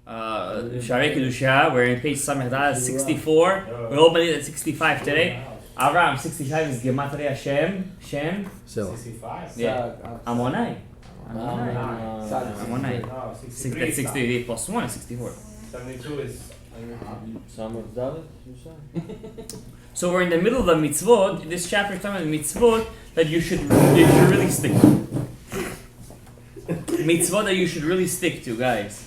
Sharei Kedusha, we're in page Sameh 64. We're opening at 65 today. Avraham 65 is Gematria Shem. 65? Yeah. Amonai. Amonai. 68 plus 1 is 64. 72 is... Some of David, you say? So we're in the middle of the mitzvot. This chapter is talking about the mitzvot that you should really stick to. Mitzvot that you should really stick to, guys.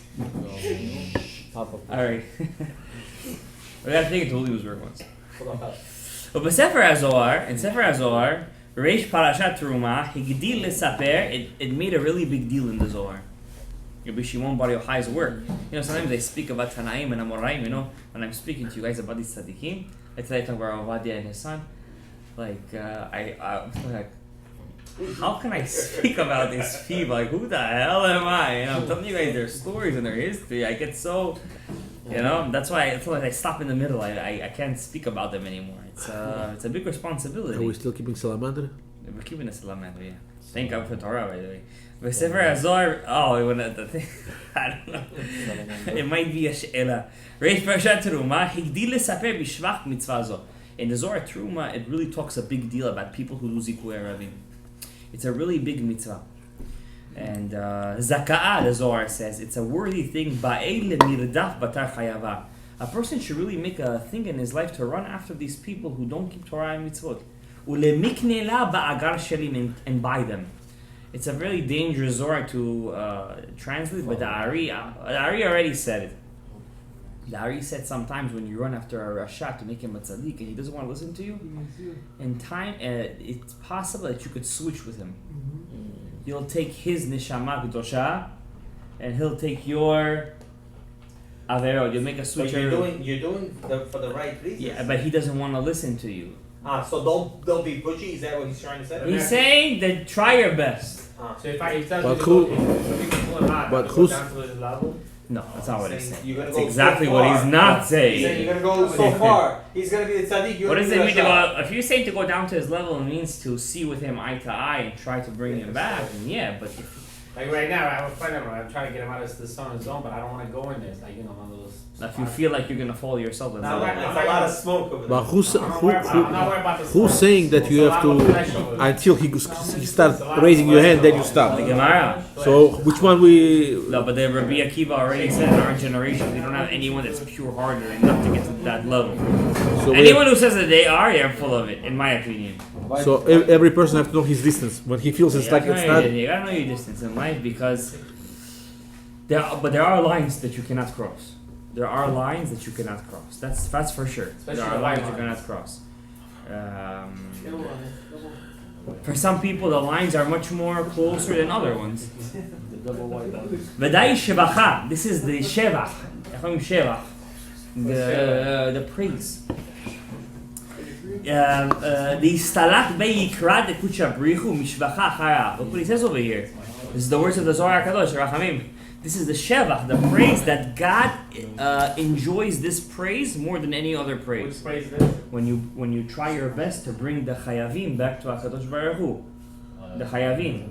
Alright. We gotta take it to Holy Word once. But in Sefer HaZohar, Reish Parashat Teruma, Higdil Lesaper, it made a really big deal in the Zohar. Rabbi Shimon Bar Yochai's work. You know, sometimes they speak about Tanaim and Amoraim, you know, when I'm speaking to you guys about these tzaddikim, I talk about Ovadia and his son. Like, I like, how can I speak about these people? Like, who the hell am I? You know, I'm telling you guys their stories and their history. I get so, you know, that's why I feel like I stop in the middle. I can't speak about them anymore. It's a big responsibility. Are we still keeping Salamander? We're keeping the Salamander, yeah. Thank God for Torah, by the way. But Sefer HaZohar, the thing, I don't know. It might be a she'ela. Reish Parashat Teruma, Higdil Lesaper Bishvach Mitzvah Zo. In the Zohar Teruma, it really talks a big deal about people who do Zikui Ravim. It's a really big mitzvah. And Zaka'ah, the Zohar says, it's a worthy thing. Ba'ei lemirdaf batar chayava. A person should really make a thing in his life to run after these people who don't keep Torah and mitzvot. Ulemikne la ba'agar shelim, and buy them. It's a really dangerous Zohar to translate, but the Ari already said it. The Ari said sometimes when you run after a Rasha to make him a tzaddik and he doesn't want to listen to you, in time it's possible that you could switch with him. You'll take his neshama kedosha, and he'll take your averot. You'll make a switch. But you're doing for the right reasons. Yeah, but he doesn't want to listen to you. So don't be pushy. Is that what he's trying to say? He's saying that try your best. So if I tell But you who- to go hard, but go who's- down to his level, No, that's not what he's Saying saying. you're gonna That's go exactly so what far. he's not He's saying saying. you're gonna go so far. He's gonna be the tzaddik. What does it mean to go? If you're saying to go down to his level, it means to see with him eye to eye and try to bring him back. And yeah, but if, like right now, I have a friend of mine. I'm trying to get him out of the sun zone, but I don't want to go in there. It's like, you know, one of those. if you feel like you're gonna fall yourself, then No, no. right. It's a lot of smoke over there. But who's I'm not worried about the who's smoke. saying that you It's a have lot of to pressure over there. until he starts raising your hand, then you stop? The Gemara. So which one we? No, but the Rabbi Akiva already said in our generation, we don't have anyone that's pure-hearted enough to get to that level. So Anyone who says that they're full of it, in my opinion. so every person has to know his distance. When he feels it's like it's not. You gotta know your distance in life because there are lines that you cannot cross. There are lines that you cannot cross. That's for sure. Especially There are the lines white you cannot cross. For some people, the lines are much more closer than other ones. V'dai shevacha. This is the shevach. The praise. The istalach be'yikra de kuchabrichu mishvacha chaya. Look what he says over here. This is the words of the Zohar HaKadosh, Rachamim. This is the shevach, the praise that God enjoys. This praise more than any other praise. Which praise this? When you try your best to bring the chayavim back to HaKadosh Baruch Hu. The chayavim.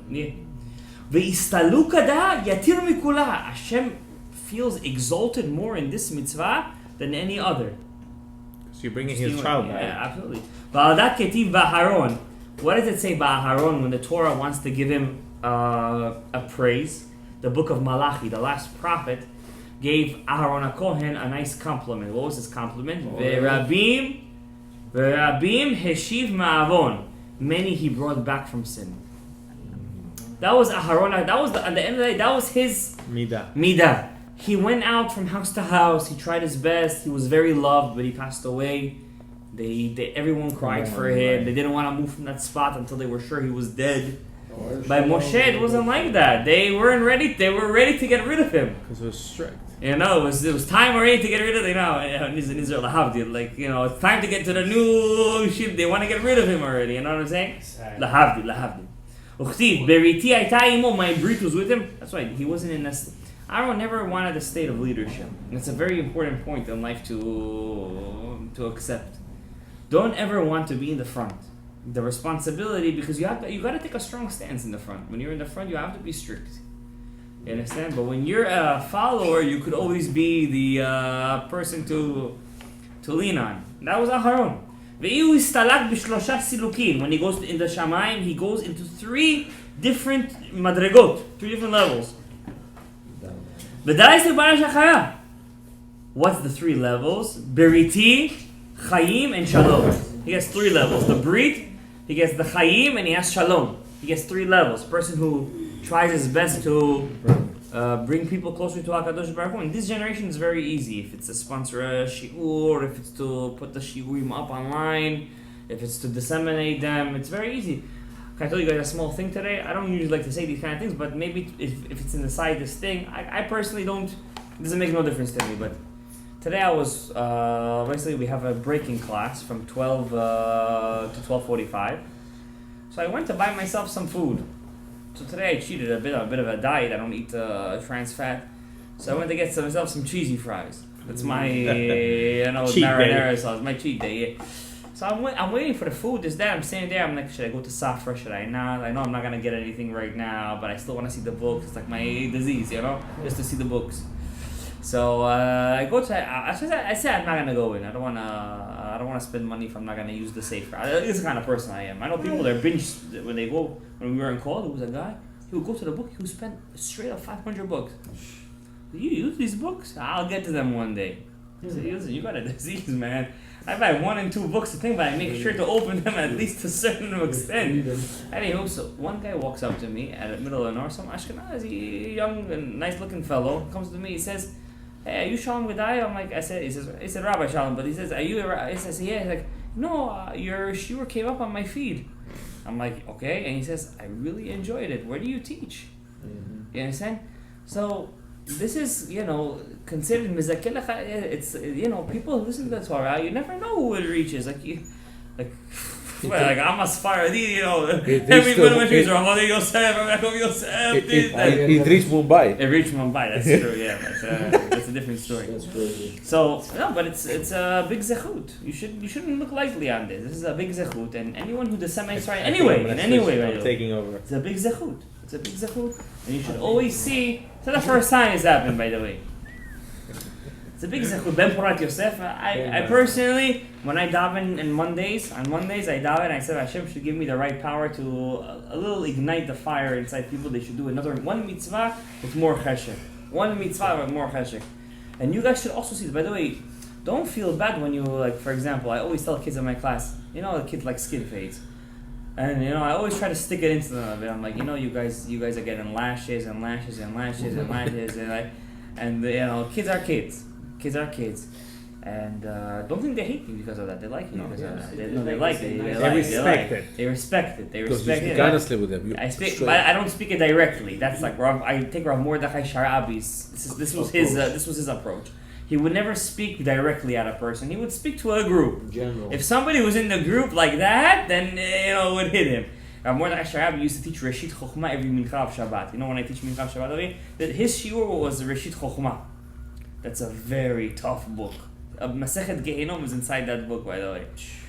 Ve'istalu kada yatir mikula. Hashem feels exalted more in this mitzvah than any other. So you're bringing his child Yeah, back. absolutely. Va'adat ketiv ba'aharon. What does it say ba'aharon when the Torah wants to give him a praise? The book of Malachi, the last prophet, gave Aharon HaKohen a nice compliment. What was his compliment? Ve'rabim heshiv ma'avon. Many he brought back from sin. That was Aharon. That was at the end of the day. That was his midah. He went out from house to house. He tried his best. He was very loved, but he passed away. Everyone cried for him. They didn't want to move from that spot until they were sure he was dead. By Moshe, it wasn't like that. They weren't ready. They were ready to get rid of him. Because it was strict. You know, it was time already to get rid of him. In Israel, lahavdil, like, you know, it's time to get to the new ship. They want to get rid of him already. You know what I'm saying? Lahavdil. Uchtiv, beriti aita imo, my brit was with him. That's right. He wasn't in this. Aaron never wanted a state of leadership. And it's a very important point in life to accept. Don't ever want to be in the front. The responsibility, because you got to take a strong stance in the front. When you're in the front, you have to be strict. You understand? But when you're a follower, you could always be the person to lean on. That was Aharon. Ve'iu istalak b'shlosha silukin. When he goes in the Shamayim, he goes into 3 different madregot, 3 different levels. V'da'is le'barash hachaya. What's the 3 levels? Beriti, Chaim, and Shalom. He has 3 levels. The Brit, he gets the Chaim, and he has Shalom. He gets 3 levels. Person who tries his best to bring people closer to HaKadosh Baruch Hu. In this generation, it's very easy. If it's to sponsor a shiur, if it's to put the shiurim up online, if it's to disseminate them, it's very easy. Can I tell you guys a small thing today? I don't usually like to say these kind of things, but maybe if it's inside this thing, I personally don't, it doesn't make no difference to me, but today I was, basically we have a breaking class from 12 to 12:45. So I went to buy myself some food. So today I cheated a bit of a diet. I don't eat trans fat. So I went to get myself some cheesy fries. That's my, marinara sauce, my cheat day. Yeah. So I'm waiting for the food. I'm standing there. I'm like, should I go to Safra? Should I not? I know I'm not gonna get anything right now, but I still want to see the books. It's like my disease, just to see the books. So I go to. I said I'm not gonna go in. I don't wanna spend money if I'm not gonna use the safe route. This is the kind of person I am. I know people that binge when they go. When we were in college, there was a guy. He would go to the book. He would spend straight up 500 books. Do you use these books? I'll get to them one day. I said, listen, you got a disease, man. I buy 1 and 2 books a thing, but I make sure to open them at least to a certain extent. Anywho, so one guy walks up to me at the middle of the north, some Ashkenazi, young and nice looking fellow, comes to me. He says, "Hey, are you Shalom Gadaev?" I'm like, he said, "Rabbi Shalom," but he says, "Are you?" He says, "Yeah." He's like, "No, your shiur came up on my feed." I'm like, "Okay," and he says, "I really enjoyed it. Where do you teach?" Mm-hmm. You understand? So this is, considered mizakeh lecha. It's, people who listen to the Torah, you never know who it reaches. Like I'm a Sfaradi, every bit of my trees are Ramadi Yosef, Yaakov Yosef. It reached Mumbai. It reached Mumbai, that's true, yeah. That's a different story. That's crazy. So, no, but it's a big zechut. You shouldn't look lightly on this. This is a big zechut, and anyone who disseminates right in any way, I'm taking over. it's a big zechut. It's a big zechut, and you should always see. It's not the first time it's happened, by the way. It's a big zechut. Ben Porat Yosef. I personally, when I daven on Mondays, I daven. I said Hashem should give me the right power to a little ignite the fire inside people. They should do one mitzvah with more cheshek. One mitzvah with more cheshek. And you guys should also see. By the way, don't feel bad when you, like, for example, I always tell kids in my class, the kids like skin fades. And I always try to stick it into them a bit. I'm like, you guys are getting lashes and lashes and lashes and lashes and kids are kids. Kids are kids. And don't think they hate you because of that. They like you because of that. They like it. They respect it. They respect it. Honestly with them. But I don't speak it directly. That's like I take Rav Mordechai Sharabi's. This was his approach. He would never speak directly at a person. He would speak to a group. In general. If somebody was in the group like that, then it would hit him. Rav Mordechai Sharabi used to teach Reshit Chochmah every Mincha of Shabbat. When I teach Mincha of Shabbat, his shiur was Reshit Chochmah. That's a very tough book. Masechet Gehinom is inside that book, by the way.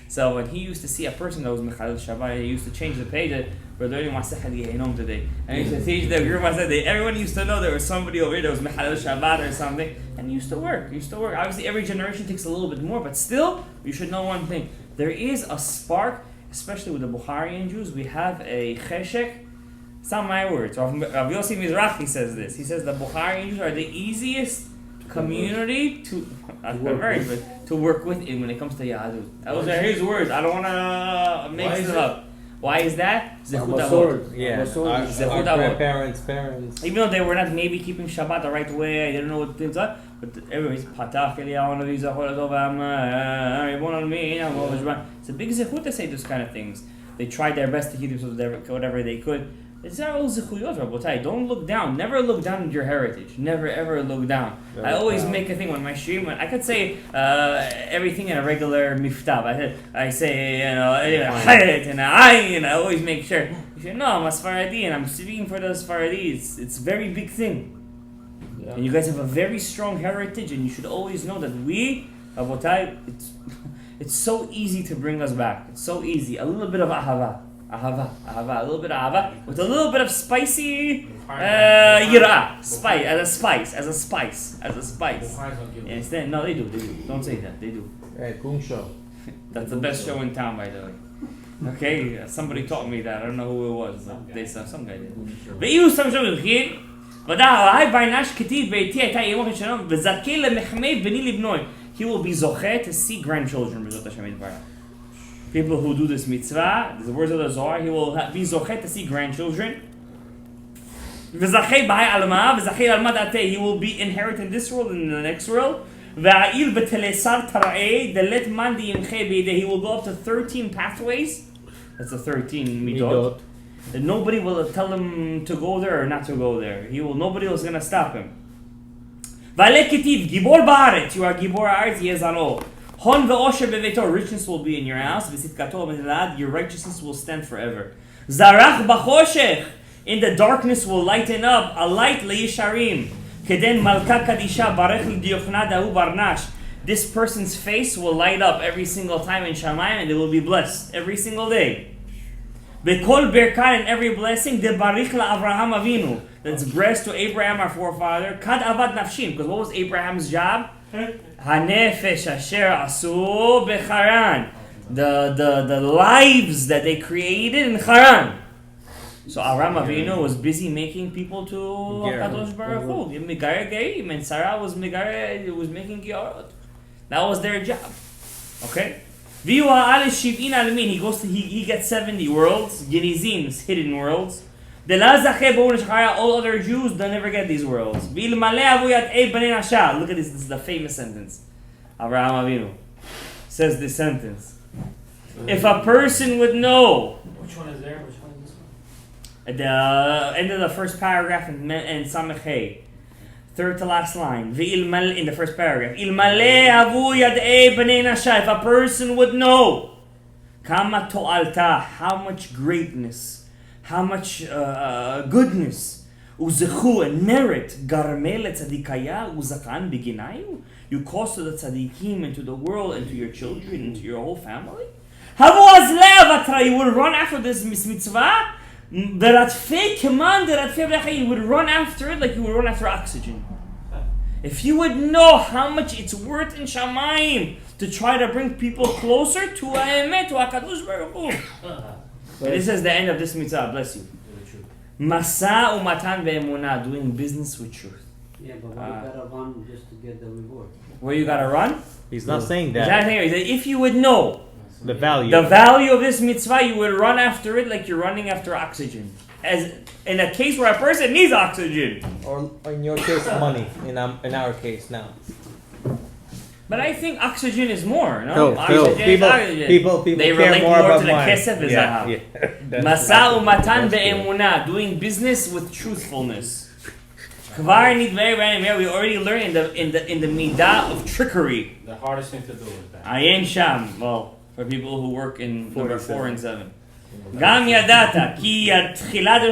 So when he used to see a person that was Mechalel Shabbat, he used to change the page. We're learning Masechet Gehinom today. And he used to teach the group Masechet. Everyone used to know there was somebody over here that was Mechalel Shabbat or something. And it used to work. Obviously, every generation takes a little bit more, but still, you should know one thing. There is a spark, especially with the Bukharian Jews. We have a cheshek. It's not my words. Rav Yossi Mizrahi says this. He says the Bukharian Jews are the easiest community to work with when it comes to Yahadut. Those are his words. I don't want to mix it up. Why is that? Zechut Avot. Yeah, our grandparents, parents. Even though they were not maybe keeping Shabbat the right way, I didn't know what things are, but everybody's Patach Eliyahu It's a big zechut to say those kind of things. They tried their best to keep themselves whatever they could. It's not all zechuyot, Rabotai. Don't look down. Never look down at your heritage. Never ever look down. I always make a thing when my stream. I could say everything in a regular miftab. I say chayet and ayin. I always make sure. You should know I'm a Sfaradi and I'm speaking for those Sfaradis. It's a very big thing. Yeah. And you guys have a very strong heritage, and you should always know that we, Rabotai, it's so easy to bring us back. It's so easy. A little bit of ahava. Ahava, a little bit of ahava, with a little bit of spicy yirah, as a spice. You understand? No, they do. Don't say that. They do. Hey, Kung Show. That's the best show in town, by the way. Okay, somebody taught me that. I don't know who it was. They said some guy did. ויהיו שם שם בבחיר, ודאו, היי בעינש כתיב ביתי הייתה ימוך לשלום, וזכי למחמי בני לבנוי. He will be zoche to see grandchildren. People who do this mitzvah, the words of the Zohar, he will be zoche to see grandchildren. V'zachei b'hai alma, v'zachei alma da'atei, he will be inheriting this world and the next world. V'ha'il b'telesar tara'ei, delet man di'imchei b'yidei, he will go up to 13 pathways. That's the 13 midot. And nobody will tell him to go there or not to go there. Nobody is going to stop him. V'alei ketiv, gibor ba'aretz, you are gibor ha'aretz, yezano. Hon ve'osher beveito, richness will be in your house. V'sitkato v'nelad, your righteousness will stand forever. Zarach b'choshech, in the darkness will lighten up, a light le'yisharim. Keden malka kadisha barech l'diochnadahu barnash. This person's face will light up every single time in Shamayim, and they will be blessed every single day. Bekol berkan, and every blessing, de barich la'Avraham Avinu, that's blessed to Abraham our forefather. Kad avad nafshim, because what was Abraham's job? Hanefesh asher asu becharan, the lives that they created in Haran. So Avraham Avinu was busy making people to Kadosh Baruch Hu. Megare Gerim, and Sarah was making Giorot. That was their job. Okay? He gets 70 worlds, Gerizim, hidden worlds. All other Jews, they'll never get these worlds. Look at this is the famous sentence. Avraham Avinu says this sentence. If a person would know, Which one is there? Which one is this one? at the end of the first paragraph in Samech Hey, third to last line, in the first paragraph, if a person would know, kama to'alta, how much greatness, how much goodness, uzechu, and merit, garmel tzadikaya, uzakan beginayu, you cause to the tzadikim and to the world and to your children and to your whole family. You would run after this mitzvah. You would run after it like you would run after oxygen. If you would know how much it's worth in Shamayim to try to bring people closer to Ha'emet, to HaKadosh Baruch Hu. And this is the end of this mitzvah. Bless you. Masa umatan ve'emunah, doing business with truth. Yeah, but why you gotta run just to get the reward? Where you gotta run? He's not saying that. Exactly. If you would know The value of this mitzvah, you would run after it like you're running after oxygen. As in a case where a person needs oxygen. Or in your case, money. In our case now. But I think oxygen is more, no? Health, Oxygen is oxygen. People they care relate more more about to the money. kesef and zahav. Masa umatan be'emunah, doing business with truthfulness. Kvar nidvei v'animir, we already learned in the midah of trickery. The hardest thing to do is that. Ayin sham, well, for people who work in number 4 and 7. Gam yadata, ki tchilat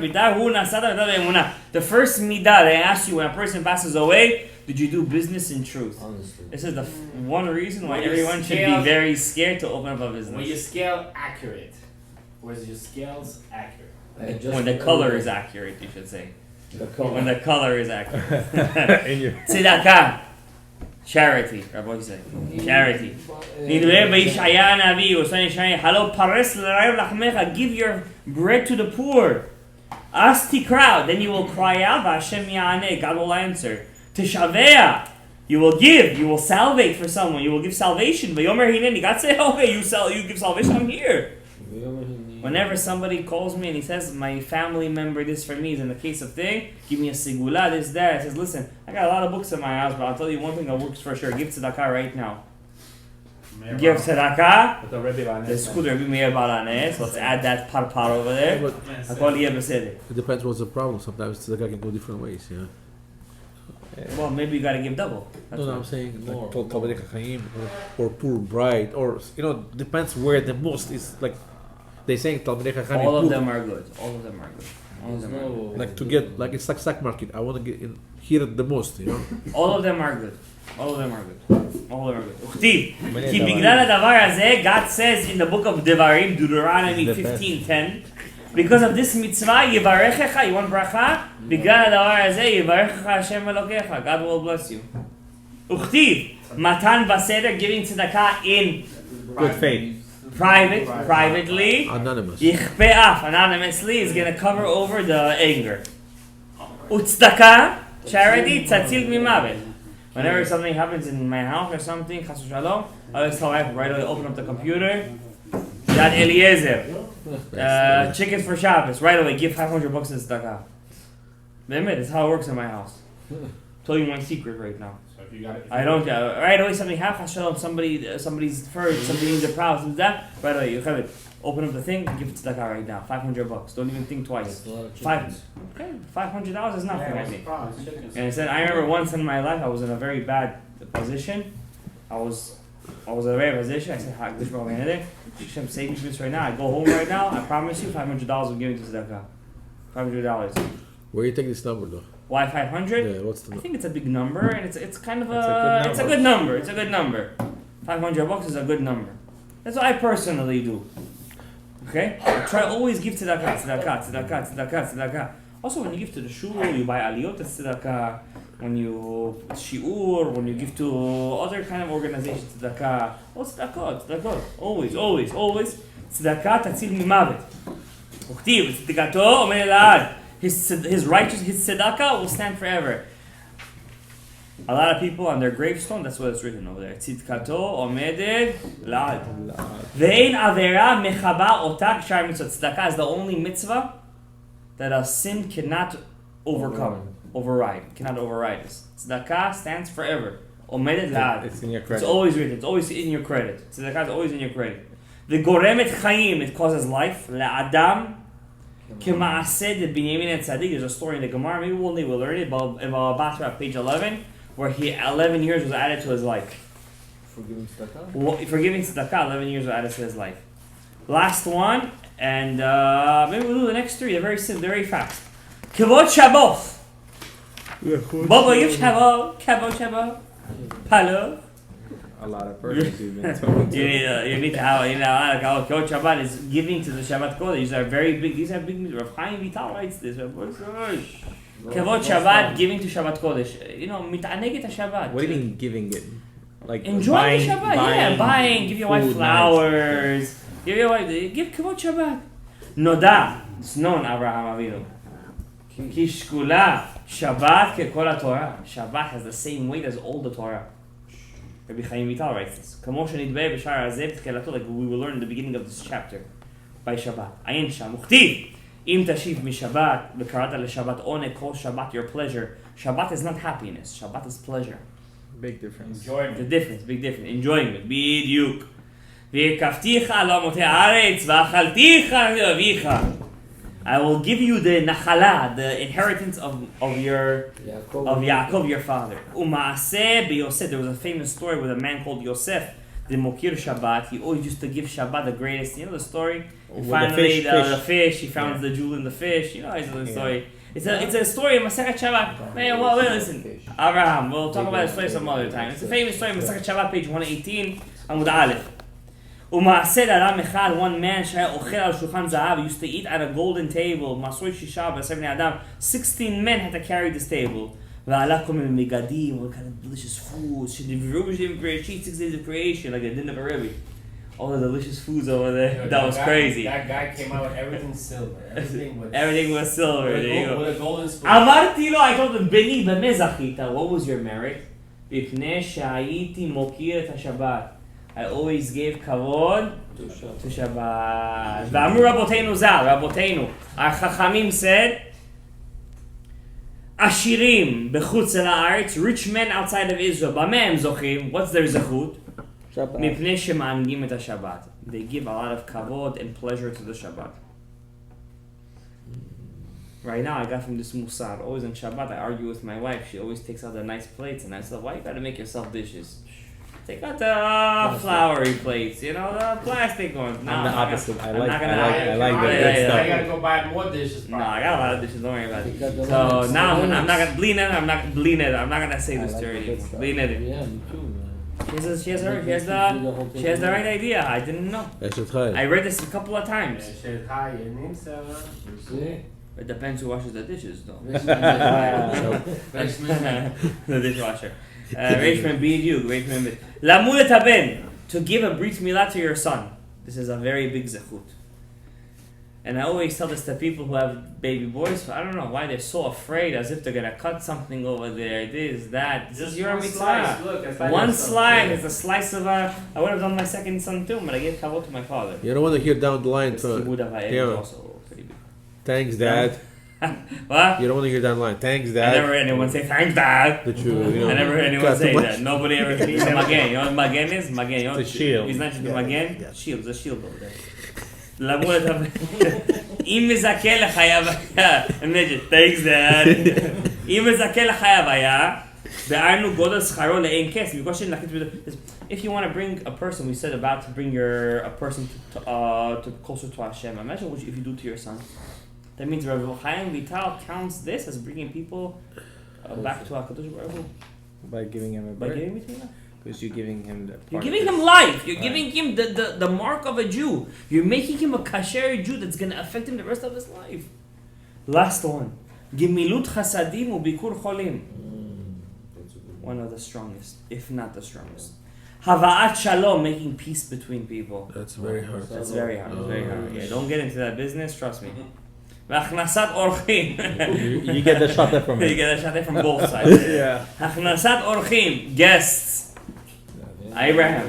midah hu nasata be'emunah. The first midah they ask you when a person passes away, did you do business in truth? Honestly. This is the one reason why When your everyone should be scales- very scared to open up a When business. you scale accurate, where's your scales accurate? When the color is accurate, you should say. The color. When the color is accurate. In your Tzedakah. Charity. Rabbi say. Charity. Give your bread to the poor. Asti crowd. Then you will cry out. Hashem Ya'aneh. God will answer. Tishavea. You will give. You will salvate for someone. You will give salvation. V'yomer hineni. God say, okay, you give salvation. I'm here. Whenever somebody calls me and he says, my family member this for me is in the case of thing, give me a sigula, this, that. I says, listen, I got a lot of books in my house, but I'll tell you one thing that works for sure. Give tzedakah right now. Give tzedakah. With the Rebbe Baal The school Rebbe Meir Baal Hanes. Let's add that par over there. But Hakol yeh beseder. it depends what's the problem. Sometimes tzedakah can go different ways. Yeah. Well, maybe you gotta give double. That's No, what I'm saying More. like Talmidei Chacham or poor bride or depends where the most is like. They saying Talmidei Chacham. all of them are good. All of them are good. All of them are good. Like to get, like it's like stock market. I want to get in, hear it the most, you know. All of them are good. All of them are good. All of them are good. וכתיב, מלא כי דבר. בגלל הדבר הזה, God says in the book of Devarim, Deuteronomy It's the best. 15:10, because of this mitzvah, יברכך, you want ברכה? בגלל הדבר הזה, יברכך השם אלוקיך. God will bless you. וכתיב, מתן בסדר, giving tzedakah in Good faith. privately, Anonymous. יכפה אף, anonymously, is going to cover over the anger. וצדקה, charity, תציל ממוות. Whenever something happens in my house or something, chas v'shalom, I always tell my wife, right away, open up the computer, Yad Eliezer, chicken for Shabbos, right away, give $500 in tzedakah. Admit, it's how it works in my house. Tell you my secret right now. So if you got it, I don't, right away, something happens, shalom, somebody's hurt, somebody needs a problem, that, right away, you have it. Open up the thing, give it tzedakah right now, $500. Don't even think twice. That's a lot of $500 is nothing, I what's the think. problem? It's chickens. And I said, I remember once in my life, I was in a very bad position. I was in a very bad position. I said, Hashem save me from this right now. I go home right now. I promise you, $500 will give me to tzedakah. $500. Where you take this number though? Why 500? Yeah, what's the I number? think it's a big number, and it's kind of It's a good number. It's a good number. $500 is a good number. That's what I personally do. Okay? I try always give tzedakah. Also, when you give to the shul, you buy aliyot tzedakah. When you shiur, when you give to other kind of organizations tzedakah. Oh, tzedakah. Always. tzedakah תציל ממוות. וכתיב, צדקתו עומד לעד. His righteous, his tzedakah will stand forever. A lot of people on their gravestone, that's what it's written over there. צדקתו עומדת לעד. ואין עבירה מחבה אותה כשאר מצוות. Tzedakah is the only mitzvah that a sin cannot override. Cannot override this. Tzedakah stands forever. עומדת לעד. It's in your It's credit. always written. It's always in your credit. Tzedakah is always in your credit. וגורמת חיים, it causes life. לאדם כמעשה דבנימין הצדיק. There's a story in the Gemara. Maybe one day we'll learn it. But in Batra, page 11, where 11 years was added to his life. Forgiving tzedakah? Forgiving tzedakah, 11 years were added to his life. Last one, and maybe we'll do the next three. They're very simple, very fast. Kavod Shabbat. Baba, give Shabbat. Kavod Shabbat. Palo. A lot of persons you've been talking to. You need to have, Kavod Shabbat is giving to the Shabbat Kodesh. These are very big. These are big. Rav Chaim Vital writes this. Kavod Shabbat, giving to Shabbat Kodesh. Mit'anegit Shabbat. What do you mean giving it? Like Enjoy buying, the Shabbat, buying, give your wife food, flowers, give Kavod Shabbat. Noda, it's known Abraham Avinu. Ki shkula, Shabbat kekol HaTorah. Shabbat has the same weight as all the Torah. Rabbi Chaim Vital writes this. Kamo shenidbeh b'shar hazeh t'kelato, like we will learn in the beginning of this chapter, by Shabbat. Ayin sham, uchtiv, im tashiv mishabbat, v'karata l'Shabbat one, kol Shabbat your pleasure. Shabbat is not happiness, Shabbat is pleasure. Big difference. Enjoyment. The difference, big difference. Enjoyment. בדיוק. והקפתיך על עמותי הארץ, ואכלתיך לאביך. I will give you the נחלה, the inheritance of Yaakov, your father. ומעשה ביוסף. There was a famous story with a man called Yosef, the Mokir Shabbat. He always used to give Shabbat the greatest. You know the story? And finally, the fish. He found the jewel in the fish. You know the story. It's a story in Masechet Shabbat. Man, well, listen, Abraham, we'll talk about this story some other time. It's a famous story in Masechet Shabbat, page 118, Amud Aleph. ומעשה לאדם אחד, one man שהיה אוכל על שולחן זהב, used to eat at a golden table, מעשוי שישה בעשרה בני אדם, 16 men had to carry this table. ועלה כל מיני מגדים, all kind of delicious foods, sheet 6 days of creation, like the din of a Rebbe. All the delicious foods over there. That was crazy. That guy came out with everything silver. Everything was silver. There you go. With a golden spoon. אמרתי לו, I told him, בני, במה זכית? What was your merit? מפני שהייתי מוקיר את השבת. I always gave כבוד to Shabbat. ואמרו רבותינו ז"ל, רבותינו, החכמים said, עשירים בחוץ לארץ, rich men outside of Israel, במה הם זוכים? What's their זכות? מפני שמענגים את השבת. They give a lot of kavod and pleasure to the Shabbat. Right now I got from this Musar. Always on Shabbat I argue with my wife. She always takes out the nice plates and I said, why you gotta make yourself dishes? Take out the flowery plates, you know, the plastic ones. No, I'm the opposite. I like the I good stuff. gotta go buy more dishes. No, I got a lot of dishes, don't worry about Take out it. the So ones. now I'm not gonna bleed it, I'm not bleeding it, I'm not gonna say this to her anymore. Bleeding it. Yeah, me too, man. She has the right idea. I didn't know. I read this a couple of times. You see? It depends who washes the dishes, though. Basement. The dishwasher. Reichman b'diuk, Reichman b'diuk. Lamulet haben, to give a brit milah to your son. This is a very big zechut. And I always tell this to people who have baby boys. I don't know why they're so afraid, as if they're gonna cut something over there. This, that. This is your mitzvah. One slice. It's a slice of a. I would have done my second son too, but I gave kavod to my father. You don't want to hear down the line. This kibud havayim is also pretty big. Thanks, Dad. What? You don't want to hear down the line. Thanks, I Dad. never heard anyone say thanks, Dad. That you know, I never heard anyone got say too that. Nobody ever said magen. You know what magen is? Magen. You know It's a shield. He's not just Yeah, magen. yeah. Shield. It's a shield over there. למות אם מזכה לחייו היה, thanks dad, אם מזכה לחייו היה, דהיינו גודל שכרו לאין כס, if you want to bring a person, we said about to bring a person to closer to Hashem, imagine what if you do to your son. That means Rav Chaim Vital counts this as bringing people back to HaKadosh Baruch Hu. By giving him a By birth. giving it to him. Because you're giving him the You're part giving of him this. life. You're Right. giving him the mark of a Jew. You're making him a kasher Jew that's going to affect him the rest of his life. Last one. Gemilut chasadim ubikur cholim. One of the strongest, if not the strongest. Hava'at shalom, making peace between people. That's very hard. That's very hard. It's very hard. Yeah, don't get into that business. Trust me. V'achnasat orchim. You get the shot from You it. get a shot from both sides. Yeah. Achnasat orchim, guests. Abraham.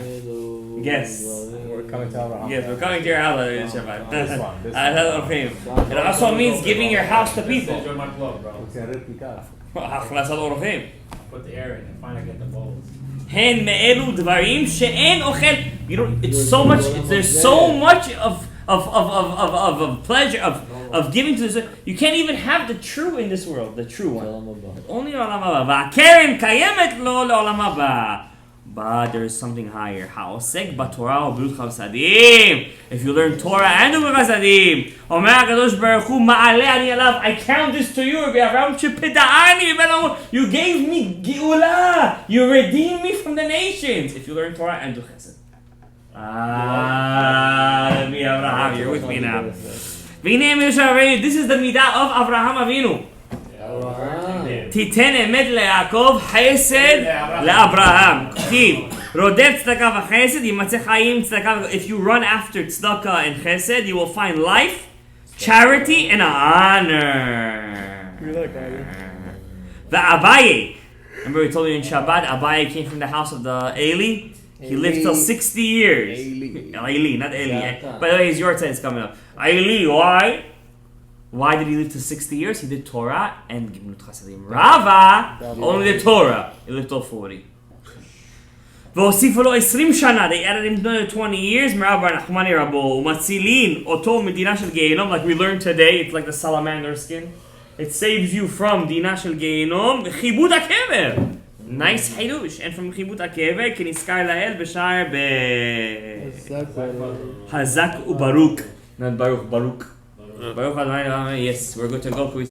Guests. We're coming to our Yes, we're coming to your house. Shabbat. This one. Achnasat orchim. It also means giving your house to people. Enjoy my glove, bro. Achnasat orchim. Put the air in and finally get the bowls. Hen me'elu dvarim she'en ochel. You know, it's so much. There's so much of pleasure of giving to this. You can't even have the true in this world. The true one. Only olam haba. Va'keren kayemet lo le'olam haba. But there is something higher. Ha'osek b'Torah u'b'lut chasadim. If you learn Torah and u'b'lut chasadim, Omer HaKadosh Baruch Hu ma'aleh ani alav. I count this to you, Rabbi Avraham shepeda'ani ben Amor. You gave me geula. You redeemed me from the nations. If you learn Torah and do chesed. Rabbi Avraham, you're with me now. This is the midah of Avraham Avinu. תיתן אמת ליעקב, חסד לאברהם. כתיב, רודף צדקה וחסד, ימצא חיים צדקה. If you run after tzedakah and chesed, you will find life, charity, and honor. Abaye. Remember we told you in Shabbat, Abaye came from the house of the Eli. He lived till 60 years. Eli, not Eli. By the way, his your is coming up. Eli, why? Why did he live to 60 years? He did Torah and Gemilut Chasadim. Rava only did Torah. He lived till 40. והוסיפו לו 20 שנה. They added him another 20 years. מרב בר נחמני רבו. ומצילין אותו מדינה של גיהינום. Like we learned today, it's like the salamander skin. It saves you from דינה של גיהינום. וחיבוד הקבר. Nice חידוש. And from חיבוד הקבר, כנזכר לאל בשער חזק וברוך. Not ברוך, ברוך. Baruch Adonai, yes, we're good to go.